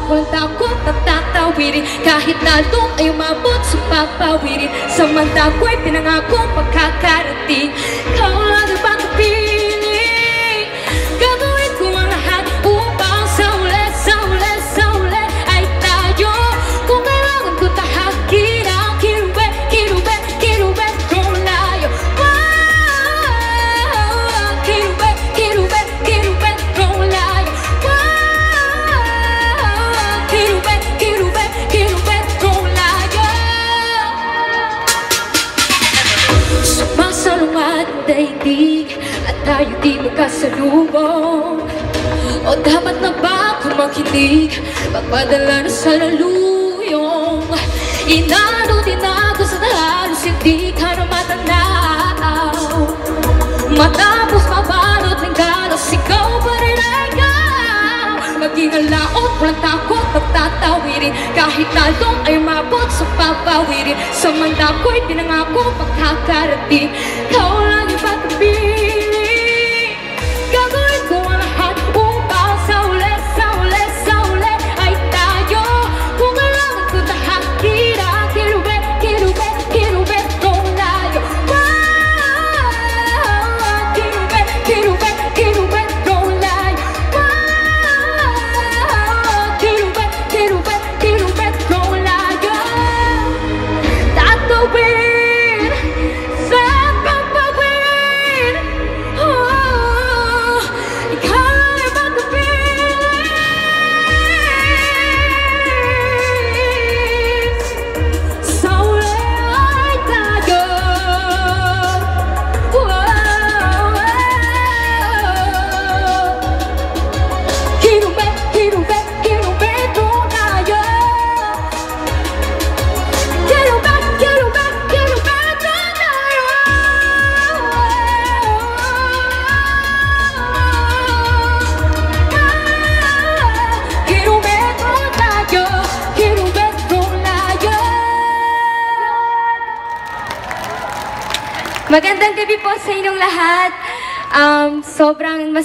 walang takot na tatawirin. Kahit na doon ay umabot sa papawirin. Samanta ko'y pinangako pagkakarating. Ikaw lang ang pagkapiling. Gagawin ko ang lahat upang sa uli, sa uli, sa uli ay tayo. Kung kailangan ko tahakin ang kirube, kirube, kirube kung layo. Kirube, kirube, kirube kung layo. Kirube, kirube, kirube kung layo. Sumasalungat ang daigdig at tayo di magkasalubong. O dapat na ba kung makinig, magpadala na sa laluyong. Inano din ako sa halos hindi ka na matanaw. Matapos mabalot ng galos, ikaw pa rin ay ikaw. Maging alaot, walang takot, pagtatawirin. Kahit talong ay mabot sa papawirin. Samanta ko'y pinangako pagkakarating. Ikaw lang yung pagkapiling. Gagawin ko ang lahat upang sa uli, sa uli, sa uli ay tayo. Kung kailangan ko tahakin ang kirube, kirube, kirube kung layo. Kirube, kirube, kirube kung layo. Kirube, kirube, kirube kung layo. Tatawid sa pagpawid. Ikaw ay pagkapiling. Sa uli ay tayo. Kirube, kirube, kirube kung layo. Kirube, kirube, kirube kung layo. Kirube kung layo, kirube kung layo. Magandang gabi po sa inyong lahat. Sobrang